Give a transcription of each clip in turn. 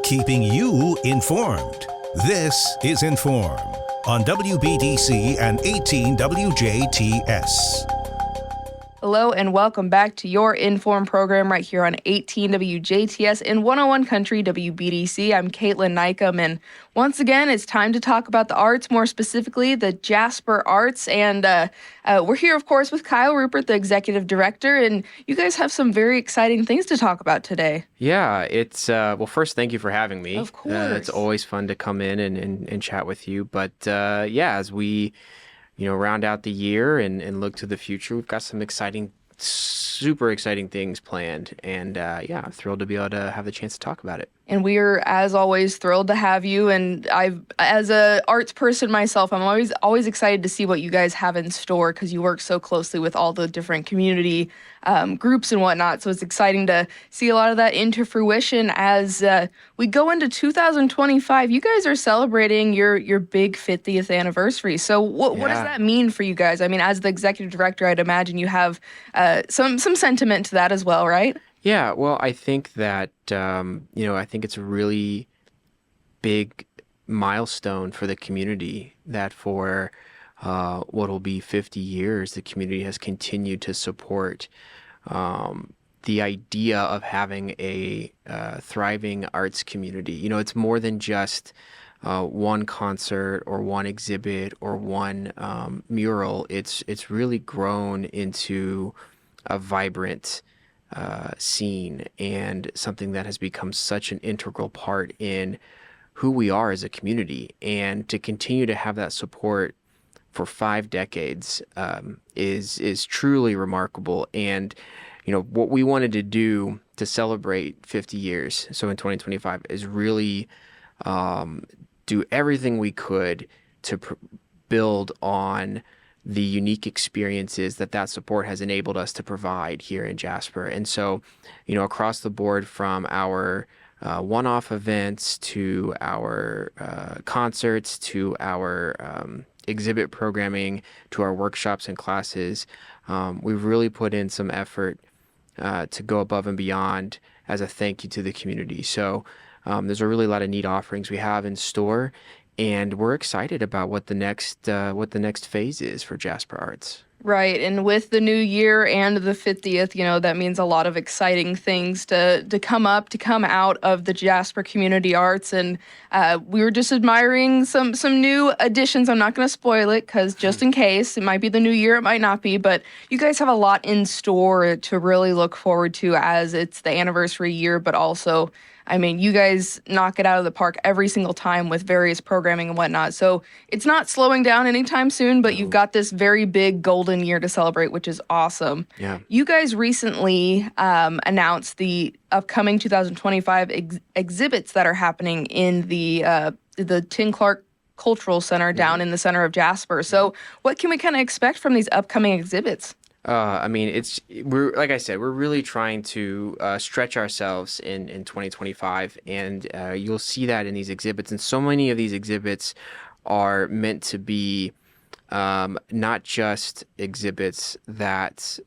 Keeping you informed. This is In.form on WBDC and 18 WJTS. Hello and welcome back to your In.form program right here on 18 WJTS in 101 Country WBDC. I'm Kaitlyn Neukam, and once again, it's time to talk about the arts, more specifically the Jasper Arts. And we're here, of course, with Kyle Rupert, the executive director, and you guys have some very exciting things to talk about today. Yeah, it's well, first, thank you for having me. Of course. It's always fun to come in and chat with you. But yeah, as we round out the year and look to the future, we've got some super exciting things planned. And yeah, I'm thrilled to be able to have the chance to talk about it. And we are, as always, thrilled to have you. And as a arts person myself, I'm always excited to see what you guys have in store because you work so closely with all the different community groups and whatnot. So it's exciting to see a lot of that into fruition as we go into 2025. You guys are celebrating your big 50th anniversary. So what does that mean for you guys? I mean, as the executive director, I'd imagine you have some sentiment to that as well, right? Yeah, well, I think that, I think it's a really big milestone for the community that for what will be 50 years, the community has continued to support the idea of having a thriving arts community. It's more than just one concert or one exhibit or one mural. It's really grown into a vibrant scene and something that has become such an integral part in who we are as a community. And to continue to have that support for 5 decades is truly remarkable. And what we wanted to do to celebrate 50 years, so in 2025, is really do everything we could to build on the unique experiences that support has enabled us to provide here in Jasper. And so, across the board, from our one-off events to our concerts to our exhibit programming to our workshops and classes, we've really put in some effort to go above and beyond as a thank you to the community. So there's a really lot of neat offerings we have in store. And we're excited about what the next phase is for Jasper Arts. Right, and with the new year and the 50th, that means a lot of exciting things to come out of the Jasper Community Arts. And we were just admiring some new additions. I'm not going to spoil it because just in case, it might be the new year, it might not be. But you guys have a lot in store to really look forward to as it's the anniversary year, but also, I mean, you guys knock it out of the park every single time with various programming and whatnot. So it's not slowing down anytime soon, but you've got this very big golden year to celebrate, which is awesome. Yeah. You guys recently announced the upcoming 2025 exhibits that are happening in the Tim Clark Cultural Center down in the center of Jasper. So what can we kind of expect from these upcoming exhibits? I mean, we're like I said, we're really trying to stretch ourselves in 2025, and you'll see that in these exhibits. And so many of these exhibits are meant to be not just exhibits that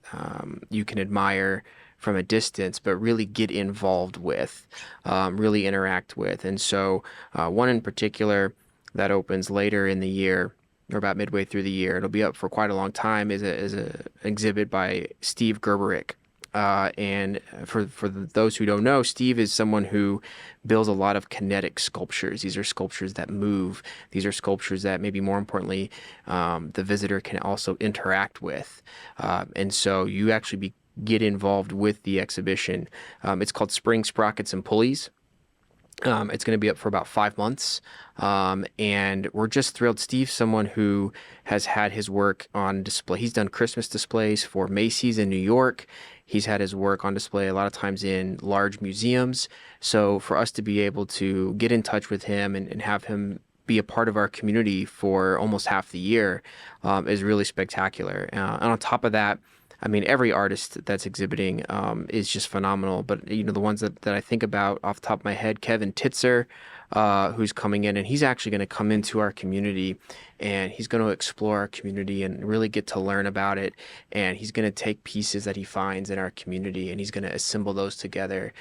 you can admire from a distance, but really get involved with, really interact with. And so one in particular that opens later in the year, or about midway through the year, it'll be up for quite a long time, is a exhibit by Steve Gerberick. And for those who don't know, Steve is someone who builds a lot of kinetic sculptures. These are sculptures that move. These are sculptures that, maybe more importantly, the visitor can also interact with. And so you actually get involved with the exhibition. It's called Spring Sprockets and Pulleys. It's going to be up for about 5 months, and we're just thrilled. Steve's someone who has had his work on display. He's done Christmas displays for Macy's in New York. He's had his work on display a lot of times in large museums. So for us to be able to get in touch with him and have him be a part of our community for almost half the year is really spectacular. And on top of that, I mean, every artist that's exhibiting is just phenomenal. But, the ones that I think about off the top of my head, Kevin Titzer, who's coming in, and he's actually going to come into our community, and he's going to explore our community and really get to learn about it. And he's going to take pieces that he finds in our community, and he's going to assemble those together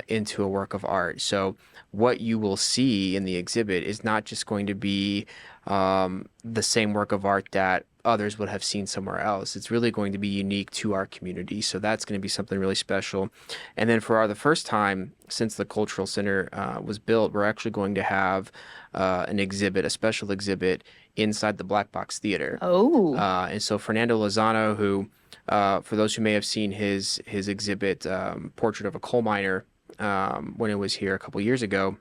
into a work of art. So what you will see in the exhibit is not just going to be the same work of art that others would have seen somewhere else. It's really going to be unique to our community. So that's going to be something really special. And then for the first time since the Cultural Center was built, we're actually going to have an exhibit, a special exhibit inside the Black Box Theater. Oh. And so Fernando Lozano, who, for those who may have seen his exhibit, Portrait of a Coal Miner, when it was here a couple years ago,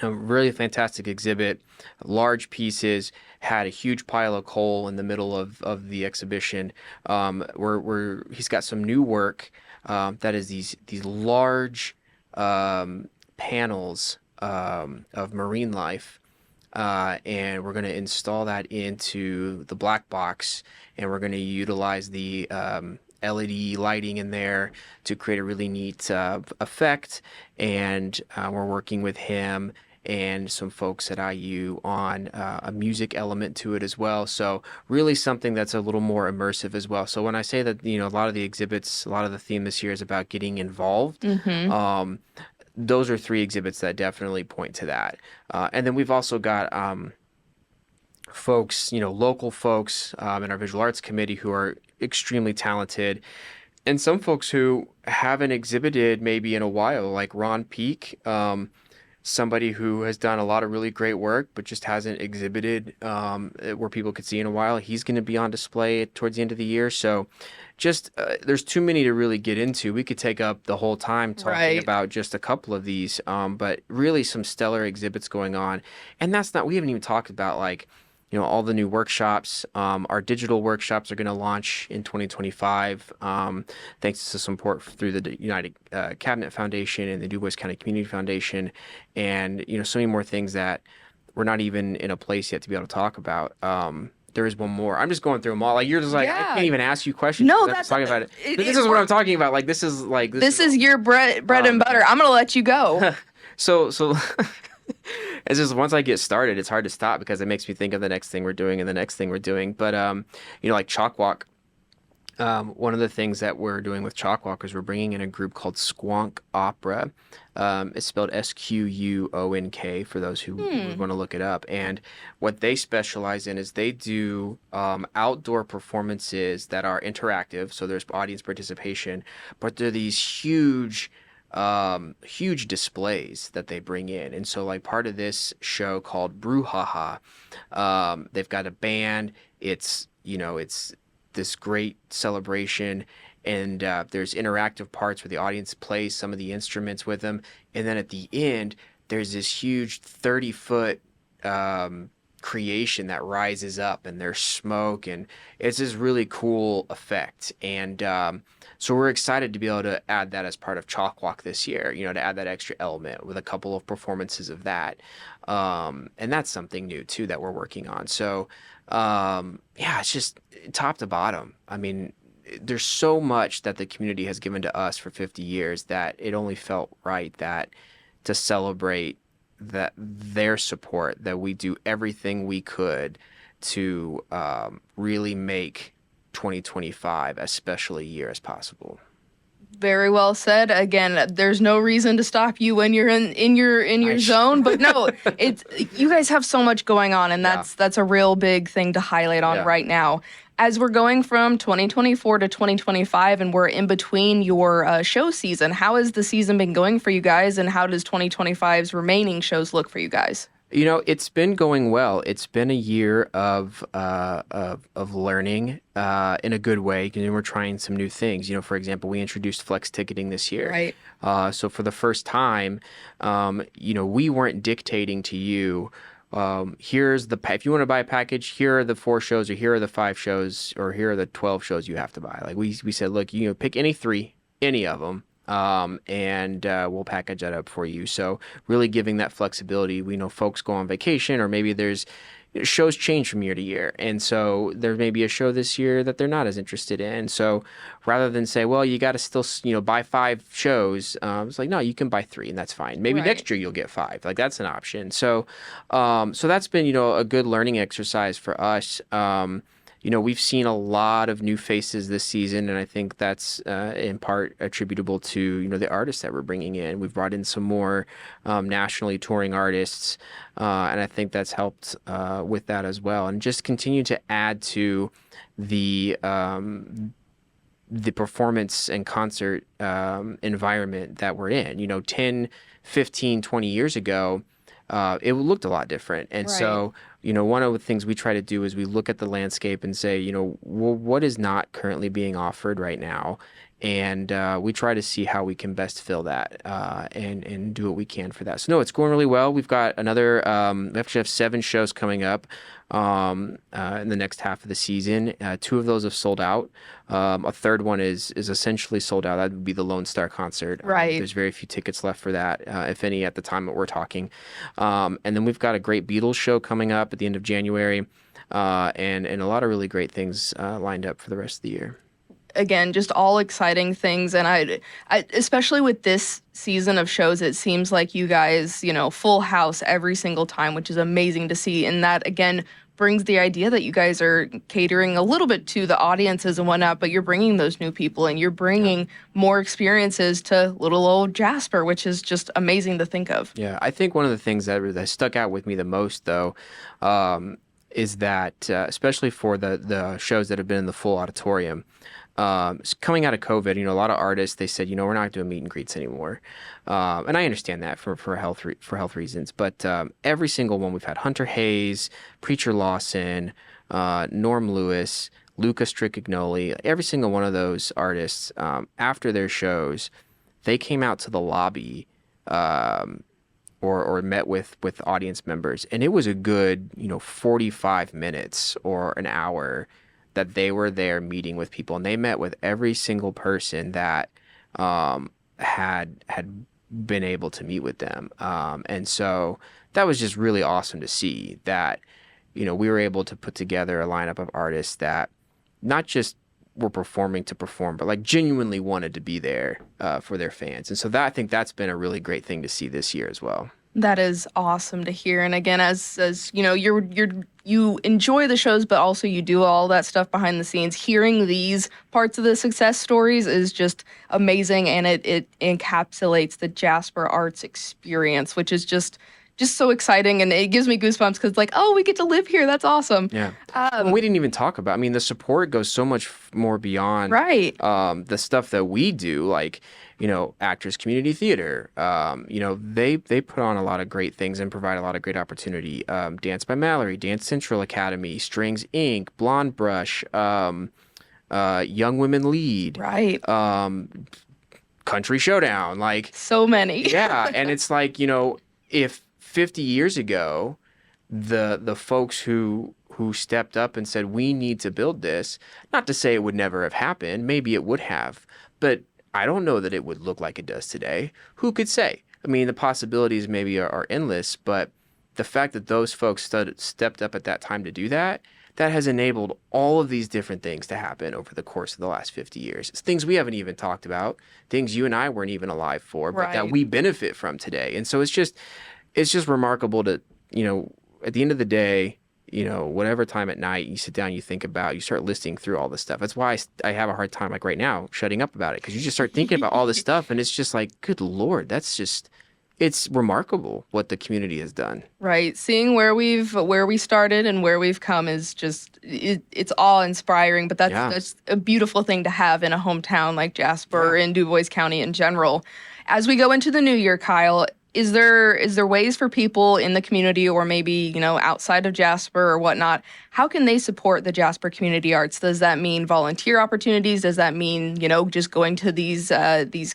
a really fantastic exhibit, large pieces, had a huge pile of coal in the middle of the exhibition. He's got some new work that is these large panels of marine life. And we're going to install that into the black box, and we're going to utilize the LED lighting in there to create a really neat effect. And we're working with him and some folks at IU on a music element to it as well. So really something that's a little more immersive as well. So when I say that, a lot of the exhibits, a lot of the theme this year is about getting involved, those are 3 exhibits that definitely point to that. And then we've also got folks, local folks in our visual arts committee who are extremely talented, and some folks who haven't exhibited maybe in a while, like Ron Peak, somebody who has done a lot of really great work but just hasn't exhibited where people could see in a while. He's going to be on display towards the end of the year. So just there's too many to really get into. We could take up the whole time talking about just a couple of these, but really some stellar exhibits going on. And we haven't even talked about all the new workshops. Our digital workshops are going to launch in 2025, thanks to support through the United Cabinet Foundation and the Du Bois County Community Foundation, and so many more things that we're not even in a place yet to be able to talk about. There is one more. I'm just going through them all. You're just I can't even ask you questions. No, that's talking about it. But this is what I'm talking about. This is your bread and butter. I'm gonna let you go. So. It's just once I get started, it's hard to stop because it makes me think of the next thing we're doing and the next thing we're doing. But like Chalk Walk, one of the things that we're doing with Chalk Walk is we're bringing in a group called Squonk Opera. It's spelled Squonk for those who want to look it up. And what they specialize in is they do outdoor performances that are interactive, so there's audience participation, but they're these huge displays that they bring in. And so part of this show called Brouhaha, they've got a band. It's this great celebration, and there's interactive parts where the audience plays some of the instruments with them. And then at the end, there's this huge 30-foot creation that rises up, and there's smoke, and it's this really cool effect. And so we're excited to be able to add that as part of Chalk Walk this year, to add that extra element with a couple of performances of that. And that's something new too that we're working on. So it's just top to bottom. There's so much that the community has given to us for 50 years that it only felt right that to celebrate that their support, that we do everything we could to really make 2025 as special a year as possible. Very well said. Again, there's no reason to stop you when you're in your zone, but no, you guys have so much going on, and that's a real big thing to highlight on right now. As we're going from 2024 to 2025 and we're in between your show season, how has the season been going for you guys, and how does 2025's remaining shows look for you guys? It's been going well. It's been a year of learning in a good way, and we're trying some new things. For example, we introduced flex ticketing this year. Right. So for the first time, we weren't dictating to you, here's if you want to buy a package, here are the 4 shows, or here are the 5 shows, or here are the 12 shows you have to buy. We said, look, pick any 3, any of them. And we'll package that up for you. So really giving that flexibility. We know folks go on vacation, or maybe there's shows change from year to year. And so there may be a show this year that they're not as interested in. So rather than say, well, you got to still, buy 5 shows, it's like, no, you can buy 3 and that's fine. Maybe Right. next year you'll get 5. Like that's an option. So, so that's been, a good learning exercise for us. We've seen a lot of new faces this season, and I think that's in part attributable to, the artists that we're bringing in. We've brought in some more nationally touring artists, and I think that's helped with that as well. And just continue to add to the performance and concert environment that we're in. 10, 15, 20 years ago, it looked a lot different. And so, one of the things we try to do is we look at the landscape and say, well, what is not currently being offered right now? And we try to see how we can best fill that and do what we can for that. So, no, it's going really well. We've got another, we actually have 7 shows coming up in the next half of the season. 2 of those have sold out. A third one is essentially sold out. That would be the Lone Star concert. Right. There's very few tickets left for that, if any, at the time that we're talking. And then we've got a great Beatles show coming up at the end of January, and a lot of really great things lined up for the rest of the year. Again, just all exciting things. And I especially with this season of shows, it seems like you guys, full house every single time, which is amazing to see. And that, again, brings the idea that you guys are catering a little bit to the audiences and whatnot, but you're bringing those new people and you're bringing more experiences to little old Jasper, which is just amazing to think of. Yeah, I think one of the things that stuck out with me the most, though, is that, especially for the shows that have been in the full auditorium, coming out of COVID, a lot of artists, they said, we're not doing meet and greets anymore. And I understand that for health reasons. But every single one, we've had Hunter Hayes, Preacher Lawson, Norm Lewis, Luca Stricagnoli, every single one of those artists, after their shows, they came out to the lobby or met with audience members. And it was a good, 45 minutes or an hour that they were there meeting with people, and they met with every single person that had been able to meet with them. And so that was just really awesome to see that, we were able to put together a lineup of artists that not just were performing to perform, but like genuinely wanted to be there for their fans. And so I think that's been a really great thing to see this year as well. That is awesome to hear. And again, as you enjoy the shows, but also you do all that stuff behind the scenes. Hearing these parts of the success stories is just amazing, and it encapsulates the Jasper Arts experience, which is just so exciting, and it gives me goosebumps because it's like, oh, we get to live here. That's awesome. Yeah. We didn't even talk about, the support goes so much more beyond the stuff that we do, like, Actors Community Theater. They put on a lot of great things and provide a lot of great opportunity. Dance by Mallory, Dance Central Academy, Strings Inc., Blonde Brush, Young Women Lead. Right. Country Showdown. Like, so many. Yeah. And it's like, if 50 years ago, the folks who stepped up and said, we need to build this, not to say it would never have happened, maybe it would have, but I don't know that it would look like it does today. Who could say? The possibilities maybe are endless, but the fact that those folks stepped up at that time to do that has enabled all of these different things to happen over the course of the last 50 years. It's things we haven't even talked about, things you and I weren't even alive for, but that we benefit from today. And so it's just remarkable to, at the end of the day, whatever time at night you sit down, you think about, you start listing through all this stuff. That's why I have a hard time, like right now, shutting up about it, because you just start thinking about all this stuff, and it's just like, good Lord, it's remarkable what the community has done. Right. Seeing where we started and where we've come is just, it's awe-inspiring, but that's a beautiful thing to have in a hometown like Jasper and Dubois County in general. As we go into the new year, Kyle, is there ways for people in the community, or maybe, outside of Jasper or whatnot, how can they support the Jasper Community Arts? Does that mean volunteer opportunities? Does that mean, just going to these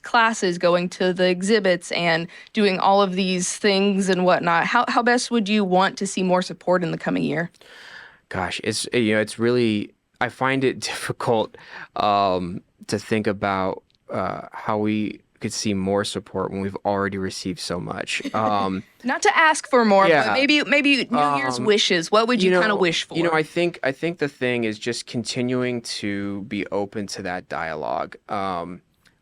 classes, going to the exhibits and doing all of these things and whatnot? How best would you want to see more support in the coming year? Gosh, it's really, I find it difficult to think about how we could see more support when we've already received so much. Not to ask for more, Yeah. but maybe New Year's wishes. What would you kind of wish for? I think the thing is just continuing to be open to that dialogue.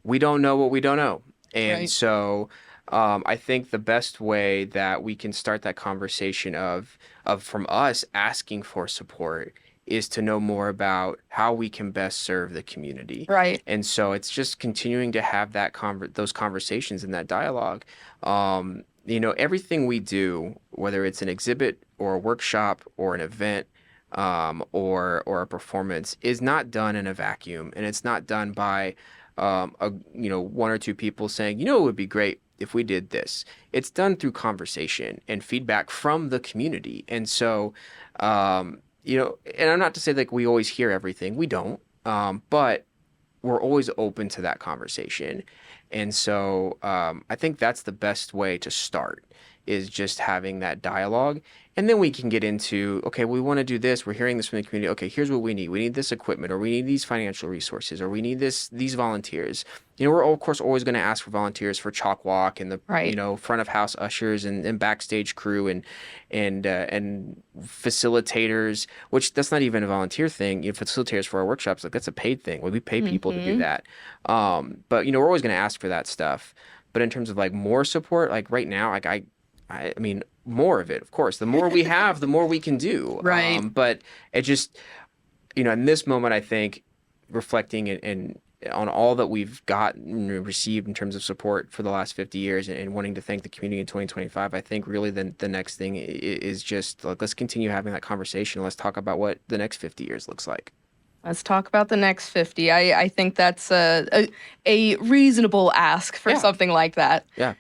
We don't know what we don't know, and Right. so I think the best way that we can start that conversation of from us asking for support is to know more about how we can best serve the community. Right. And so it's just continuing to have that those conversations and that dialogue. Everything we do, whether it's an exhibit or a workshop or an event, or a performance, is not done in a vacuum, and it's not done by one or two people saying, it would be great if we did this. It's done through conversation and feedback from the community. And so, and I'm not to say like we always hear everything. We don't, but we're always open to that conversation. And so I think that's the best way to start, is just having that dialogue. And then we can get into, okay, we want to do this. We're hearing this from the community. Okay, here's what we need. We need this equipment, or we need these financial resources, or we need these volunteers. We're of course always going to ask for volunteers for chalk walk and the Right. Front of house ushers and backstage crew and facilitators, which that's not even a volunteer thing. Facilitators for our workshops, like that's a paid thing. We pay people to do that. But we're always going to ask for that stuff. But in terms of like more support, like right now, like I mean, more of it, of course. The more we have, the more we can do. Right. But it just, in this moment, I think reflecting and on all that we've gotten and received in terms of support for the last 50 years and wanting to thank the community in 2025, I think really the next thing is just like, let's continue having that conversation. Let's talk about what the next 50 years looks like. Let's talk about the next 50. I think that's a reasonable ask for something like that. Yeah.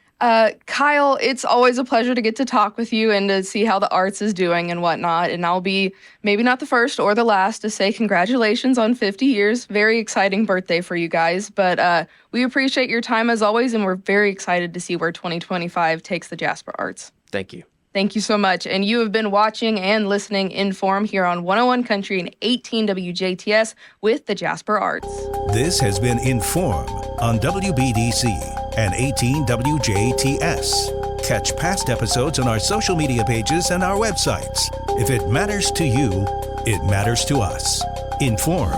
Kyle, it's always a pleasure to get to talk with you and to see how the arts is doing and whatnot. And I'll be maybe not the first or the last to say congratulations on 50 years. Very exciting birthday for you guys. But we appreciate your time as always, and we're very excited to see where 2025 takes the Jasper Arts. Thank you. Thank you so much. And you have been watching and listening In.form here on 101 Country and 18 WJTS with the Jasper Arts. This has been In.form on WBDC and 18 WJTS. Catch past episodes on our social media pages and our websites. If it matters to you, it matters to us. In.form.